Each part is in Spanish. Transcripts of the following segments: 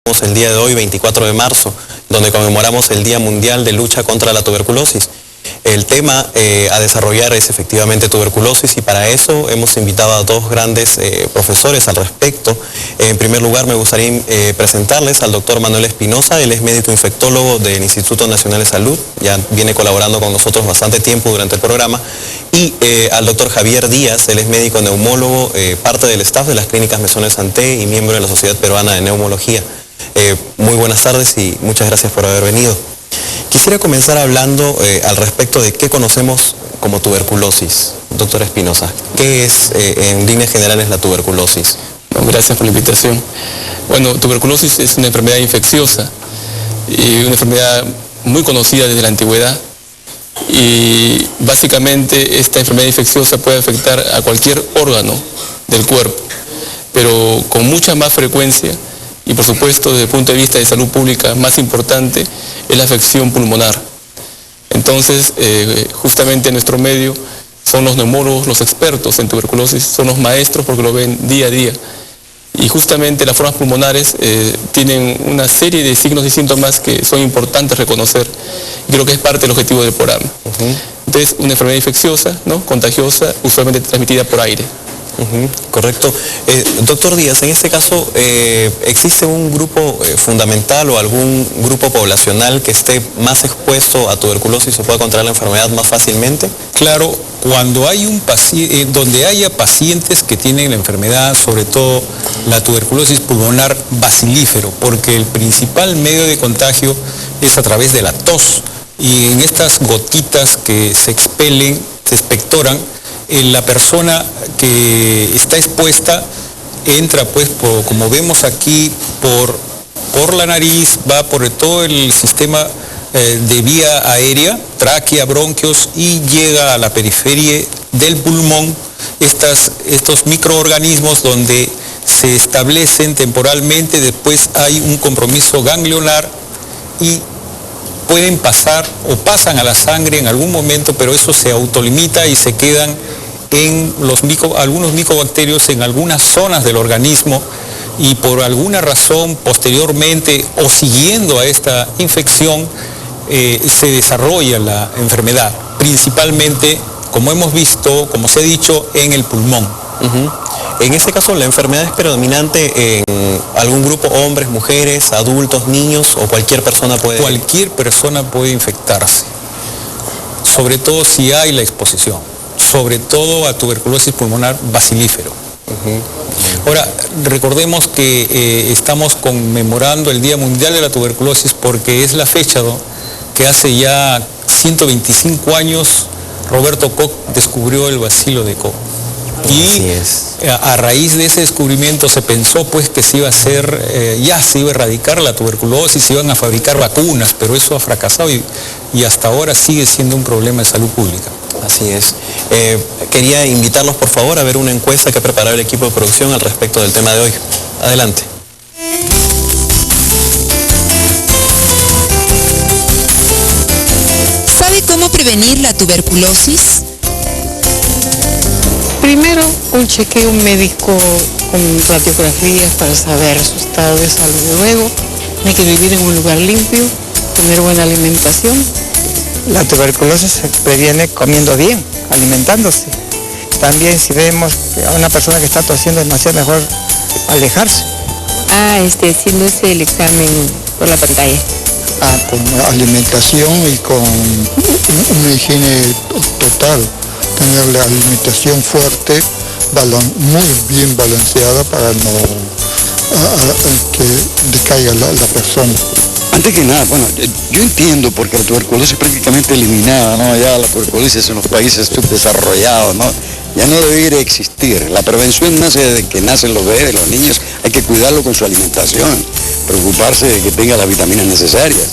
el día de hoy, 24 de marzo, donde conmemoramos el Día Mundial de Lucha contra la Tuberculosis. El tema a desarrollar es efectivamente tuberculosis y para eso hemos invitado a dos grandes profesores al respecto. En primer lugar me gustaría presentarles al doctor Manuel Espinosa. Él es médico infectólogo del Instituto Nacional de Salud, ya viene colaborando con nosotros bastante tiempo durante el programa. Y al doctor Javier Díaz, él es médico neumólogo, parte del staff de las clínicas Mesones Santé y miembro de la Sociedad Peruana de Neumología. Muy buenas tardes y muchas gracias por haber venido. Quisiera comenzar hablando al respecto de qué conocemos como tuberculosis. Doctor Espinosa, ¿qué es en líneas generales la tuberculosis? Gracias por la invitación. Bueno, tuberculosis es una enfermedad infecciosa y una enfermedad muy conocida desde la antigüedad. Y básicamente esta enfermedad infecciosa puede afectar a cualquier órgano del cuerpo, pero con mucha más frecuencia. Y por supuesto, desde el punto de vista de salud pública, más importante es la afección pulmonar. Entonces, justamente en nuestro medio son los neumólogos, los expertos en tuberculosis, son los maestros porque lo ven día a día. Y justamente las formas pulmonares tienen una serie de signos y síntomas que son importantes reconocer. Y creo que es parte del objetivo del programa. Entonces, una enfermedad infecciosa, ¿no?, contagiosa, usualmente transmitida por aire. Correcto. Doctor Díaz, en este caso, ¿existe un grupo fundamental o algún grupo poblacional que esté más expuesto a tuberculosis o pueda contraer la enfermedad más fácilmente? Claro, cuando hay donde haya pacientes que tienen la enfermedad, sobre todo la tuberculosis pulmonar bacilífero, porque el principal medio de contagio es a través de la tos, y en estas gotitas que se expelen, se expectoran, la persona que está expuesta entra, pues, como vemos aquí, por la nariz, va por todo el sistema de vía aérea, tráquea, bronquios, y llega a la periferia del pulmón, estos microorganismos donde se establecen temporalmente, después hay un compromiso ganglionar y pueden pasar o pasan a la sangre en algún momento, pero eso se autolimita y se quedan en algunos micobacterios en algunas zonas del organismo, y por alguna razón posteriormente o siguiendo a esta infección se desarrolla la enfermedad, principalmente, como hemos visto, como se ha dicho, en el pulmón. En ese caso, ¿la enfermedad es predominante en algún grupo, hombres, mujeres, adultos, niños, o cualquier persona puede...? Cualquier persona puede infectarse, sobre todo si hay la exposición, sobre todo a tuberculosis pulmonar bacilífero. Ahora, recordemos que estamos conmemorando el Día Mundial de la Tuberculosis porque es la fecha que hace ya 125 años Roberto Koch descubrió el bacilo de Koch. Y a raíz de ese descubrimiento se pensó, pues, que se iba a hacer, ya se iba a erradicar la tuberculosis, se iban a fabricar vacunas, pero eso ha fracasado y hasta ahora sigue siendo un problema de salud pública. Así es. Quería invitarlos, por favor, a ver una encuesta que ha preparado el equipo de producción al respecto del tema de hoy. Adelante. ¿Sabe cómo prevenir la tuberculosis? Primero, un chequeo médico con radiografías para saber su estado de salud. Luego, hay que vivir en un lugar limpio, tener buena alimentación. La tuberculosis se previene comiendo bien, alimentándose. También si vemos a una persona que está tosiendo demasiado, mejor alejarse. Haciéndose el examen por la pantalla. Con alimentación y con una higiene total. Tener la alimentación fuerte, muy bien balanceada para no que decaiga la persona. Antes que nada, bueno, yo entiendo porque la tuberculosis es prácticamente eliminada, ¿no? Ya la tuberculosis en los países subdesarrollados, ¿no? Ya no debería existir. La prevención nace desde que nacen los bebés, los niños. Hay que cuidarlo con su alimentación, preocuparse de que tenga las vitaminas necesarias.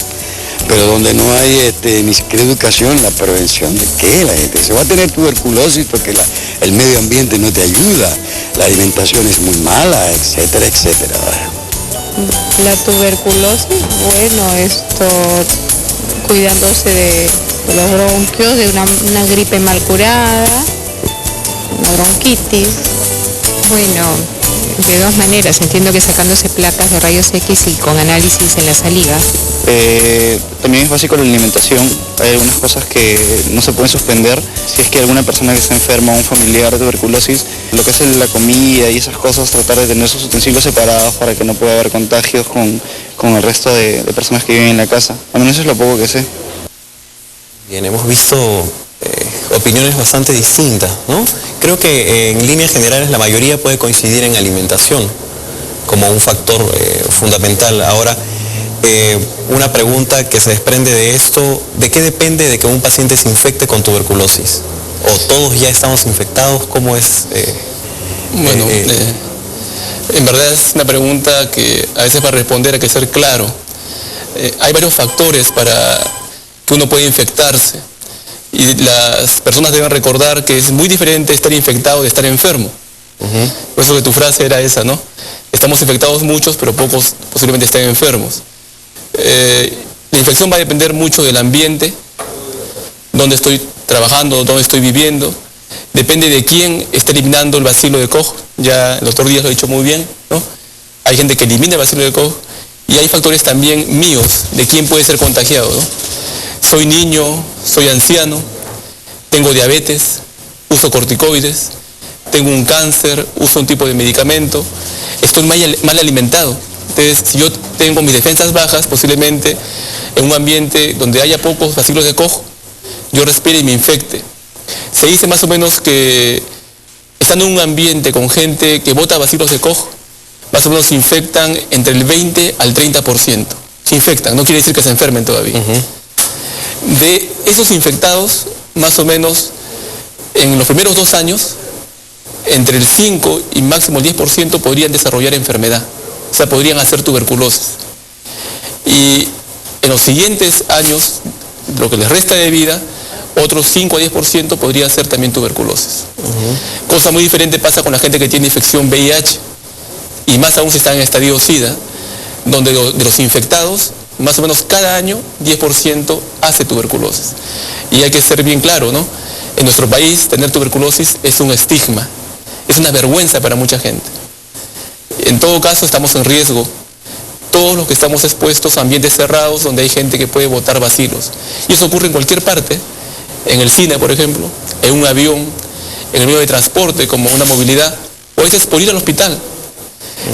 Pero donde no hay ni siquiera educación, la prevención de qué, la gente se va a tener tuberculosis porque el medio ambiente no te ayuda, la alimentación es muy mala, etcétera, etcétera. La tuberculosis, cuidándose de los bronquios, de una gripe mal curada, una bronquitis. de dos maneras. Entiendo que sacándose placas de rayos X y con análisis en la saliva. También es básico la alimentación. Hay algunas cosas que no se pueden suspender. Si es que alguna persona que está enferma o un familiar de tuberculosis, lo que es la comida y esas cosas, tratar de tener sus utensilios separados para que no pueda haber contagios con el resto de personas que viven en la casa. Al menos eso es lo poco que sé. Bien, hemos visto opiniones bastante distintas, ¿no? Creo que en líneas generales la mayoría puede coincidir en alimentación como un factor fundamental. Ahora, una pregunta que se desprende de esto: ¿de qué depende de que un paciente se infecte con tuberculosis? ¿O todos ya estamos infectados? ¿Cómo es? En verdad es una pregunta que a veces para responder hay que ser claro. Hay varios factores para que uno puede infectarse. Y las personas deben recordar que es muy diferente estar infectado de estar enfermo. Por eso que tu frase era esa, ¿no? Estamos infectados muchos, pero pocos posiblemente estén enfermos. La infección va a depender mucho del ambiente, donde estoy trabajando, donde estoy viviendo. Depende de quién está eliminando el bacilo de Koch. Ya el doctor Díaz lo ha dicho muy bien, ¿no? Hay gente que elimina el bacilo de Koch y hay factores también míos de quién puede ser contagiado, ¿no? Soy niño, soy anciano, tengo diabetes, uso corticoides, tengo un cáncer, uso un tipo de medicamento, estoy mal alimentado. Entonces, si yo tengo mis defensas bajas, posiblemente en un ambiente donde haya pocos bacilos de Koch, yo respire y me infecte. Se dice más o menos que estando en un ambiente con gente que bota bacilos de Koch, más o menos se infectan entre el 20 al 30%. Se infectan, no quiere decir que se enfermen todavía. De esos infectados, más o menos en los primeros 2 años, entre el 5 y máximo el 10% podrían desarrollar enfermedad, o sea, podrían hacer tuberculosis. Y en los siguientes años, lo que les resta de vida, otros 5 a 10% podría ser también tuberculosis. Cosa muy diferente pasa con la gente que tiene infección VIH, y más aún si están en estadio SIDA, donde de los infectados, más o menos cada año 10% hace tuberculosis. Y hay que ser bien claro, ¿no? En nuestro país tener tuberculosis es un estigma, es una vergüenza para mucha gente. En todo caso estamos en riesgo, todos los que estamos expuestos a ambientes cerrados donde hay gente que puede botar bacilos. Y eso ocurre en cualquier parte, en el cine por ejemplo, en un avión, en el medio de transporte como una movilidad, o a veces por ir al hospital.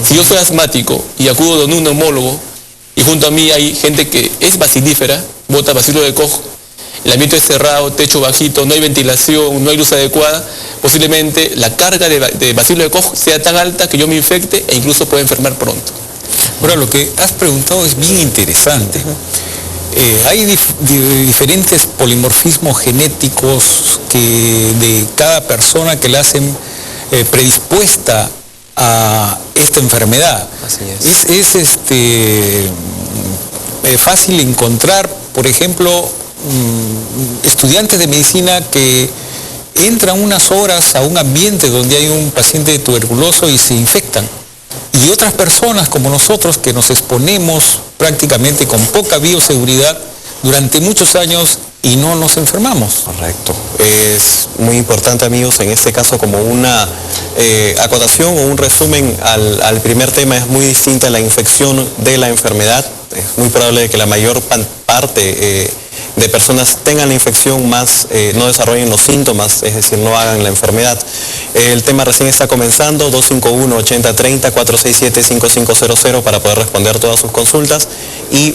Si yo soy asmático y acudo donde un neumólogo, y junto a mí hay gente que es bacilífera, bota bacilo de Koch, el ambiente es cerrado, techo bajito, no hay ventilación, no hay luz adecuada, posiblemente la carga de bacilo de Koch sea tan alta que yo me infecte e incluso pueda enfermar pronto. Ahora, lo que has preguntado es bien interesante. Hay diferentes polimorfismos genéticos de cada persona que la hacen predispuesta a esta enfermedad. Así es. Es fácil encontrar, por ejemplo, estudiantes de medicina que entran unas horas a un ambiente donde hay un paciente tuberculoso y se infectan. Y otras personas como nosotros que nos exponemos prácticamente con poca bioseguridad durante muchos años y no nos enfermamos. Correcto. Es muy importante, amigos, en este caso como una acotación o un resumen al primer tema. Es muy distinta la infección de la enfermedad. Es muy probable que la mayor parte de personas tengan la infección, más no desarrollen los síntomas, es decir, no hagan la enfermedad. El tema recién está comenzando, 251-8030, 467-5500 para poder responder todas sus consultas. Y